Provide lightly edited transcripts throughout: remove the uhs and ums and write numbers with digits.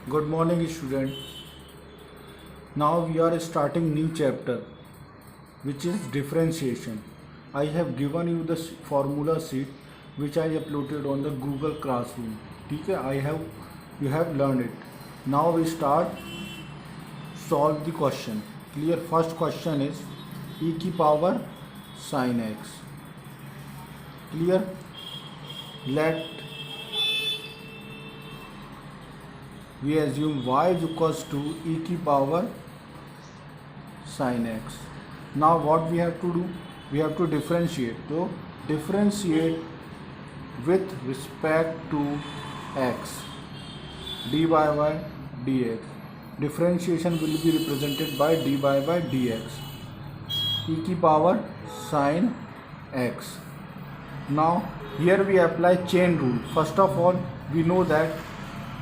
Good morning, student. Now we are starting new chapter, which is differentiation. I have given you the formula sheet, which I uploaded on the Google Classroom. Okay, you have learned it. Now we start solve the question. Clear? First question is e की power sin x. Clear? Let we assume y is equals to e की power sin x. Now what we have to do? We have to differentiate. So differentiate with respect to x dy by dx. Differentiation will be represented by dy by dx e की power sin x. Now here we apply chain rule. First of all, we know that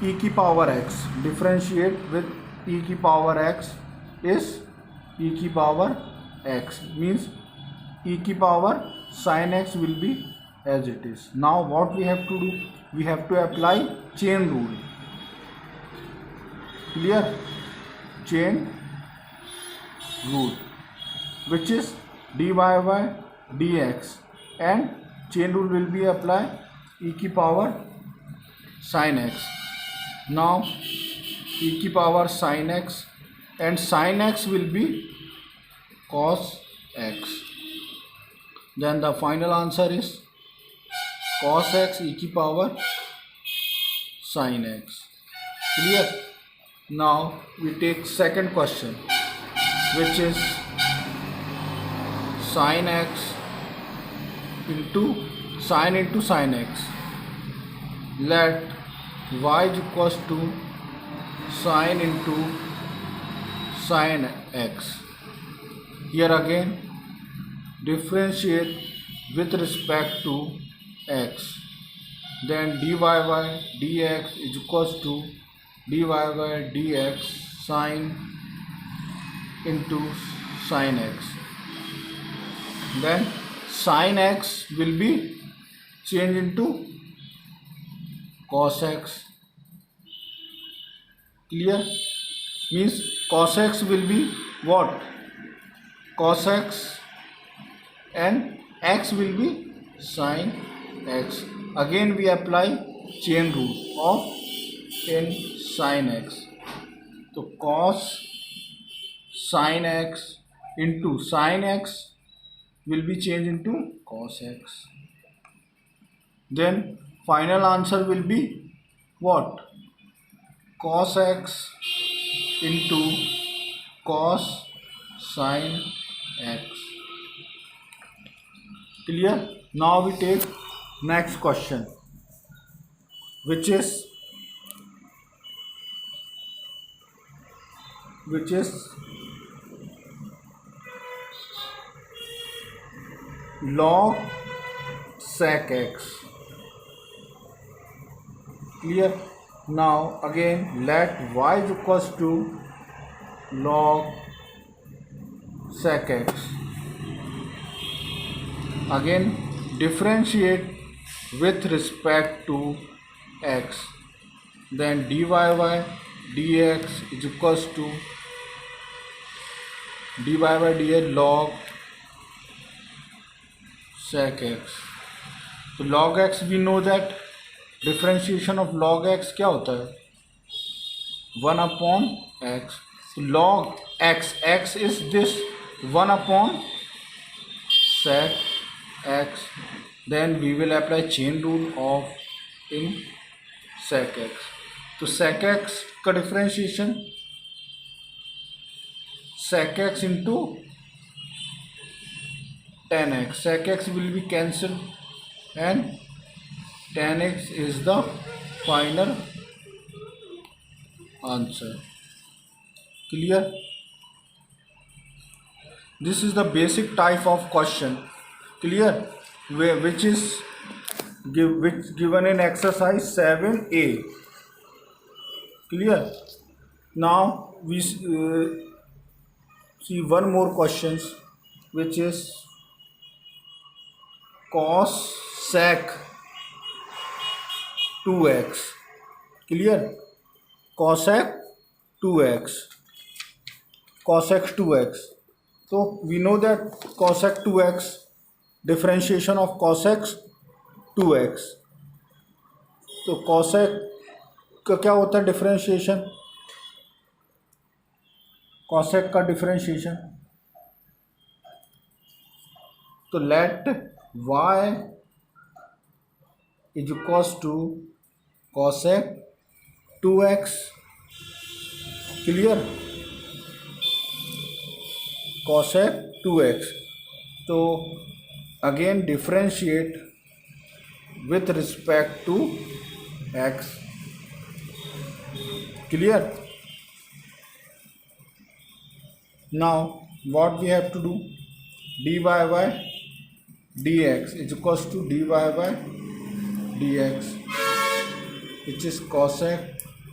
e की power x differentiate with e की power x is e की power x, means e की power sin x will be as it is. Now what we have to do? We have to apply chain rule. Clear? Chain rule, which is dy by dx, and chain rule will be applied e की power sin x. Now e की power sin x, and sin x will be cos x. Then the final answer is cos x e की power sin x. Clear? Now we take second question, which is sin x into sin x. Let y is equals to sin into sin x. Here again differentiate with respect to x. Then dy by dx is equals to dy by dx sin into sin x. Then sin x will be changed into cos x. Clear? Means cos x will be what? Cos x, and x will be sin x. Again we apply chain rule of in sin x. So cos sin x into sin x will be changed into cos x. Then final answer will be what? Cos x into cos sin x. Clear? Now we take next question, which is log sec x. Clear? Now again let y is equals to log sec x. Again differentiate with respect to x. Then dy by dx is equals to dy by dx log sec x. तो log x we know that differentiation of log x क्या होता है? 1 upon x. So log x is this 1 upon sec x. Then we will apply chain rule of in sec x. तो sec x का differentiation sec x into tan x. Sec x will be cancelled and tan x is the final answer. Clear? This is the basic type of question. Clear? Which is given in exercise 7a. Clear? Now we see one more questions, which is cos sec 2x. Clear? cosec 2x, cosec 2x. So we know that cosec 2x, differentiation of cosec 2x. तो cosec का क्या होता है differentiation, cosec का differentiation, तो let y is equals to cosec 2x. Clear, cosec 2x. तो again differentiate with respect to x. Clear? Now what we have to do, dy by dx is equals to dy by dx, which is cosec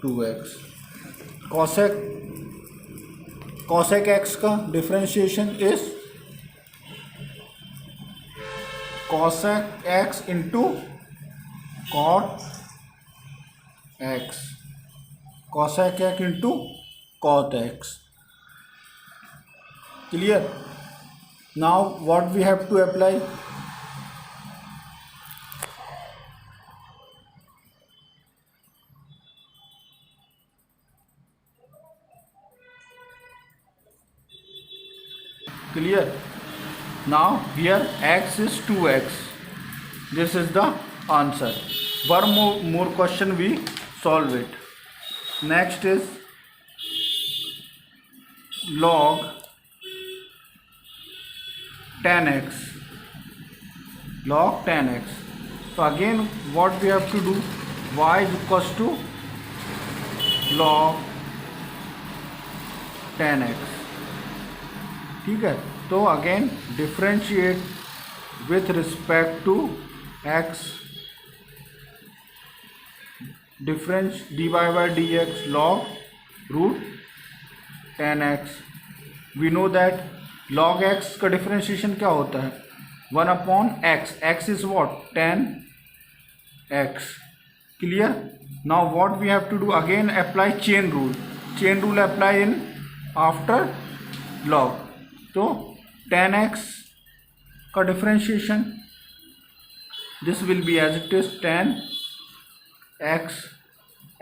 2x. cosec x का differentiation is cosec x into cot x, cosec x into cot x. Clear? Now what we have to apply, clear? Now here x is 2x. This is the answer. One more question we solve it. Next is log 10x. Log 10x. So again what we have to do, y is equals to log 10x. ठीक है, तो again differentiate with respect to x, difference dy by dx log root 10x. We know that log x का differentiation क्या होता है, 1/x. x is what 10x. Clear? Now what we have to do, again apply chain rule apply in after log. तो 10x का differentiation, this will be as it is 10x,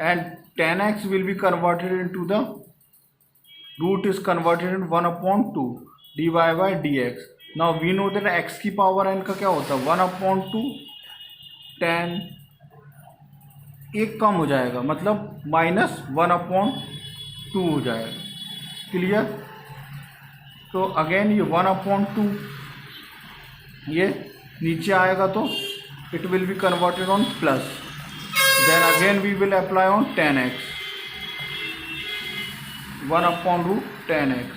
and 10x will be converted into the root is converted in 1/2 dy by dx. Now we know that x की power n का क्या होता है 1/2, 10 एक कम हो जाएगा, मतलब -1/2 हो जाएगा. क्लियर? तो अगेन ये 1/2 ये नीचे आएगा तो it will be converted on plus. Then again we will apply on 10x, 1/10x.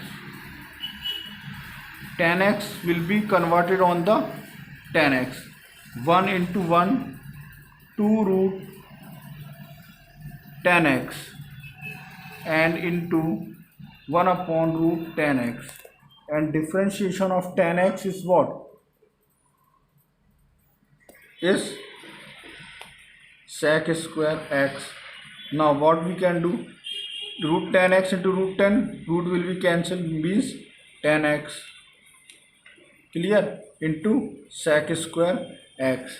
10x will be converted on the 10x. 1 into 1, 2 root 10x, and into 1/root 10x. And differentiation of 10x is what? Is sec square x. Now what we can do, root 10x into root 10, root will be cancelled, means 10x. Clear? Into sec square x.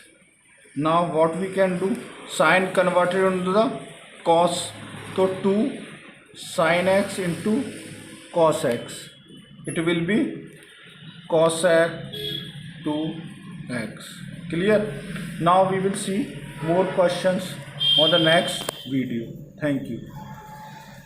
Now what we can do, sin converted into the cos, so 2 sin x into cos x, it will be cosec 2x. Clear? Now we will see more questions on the next video. Thank you.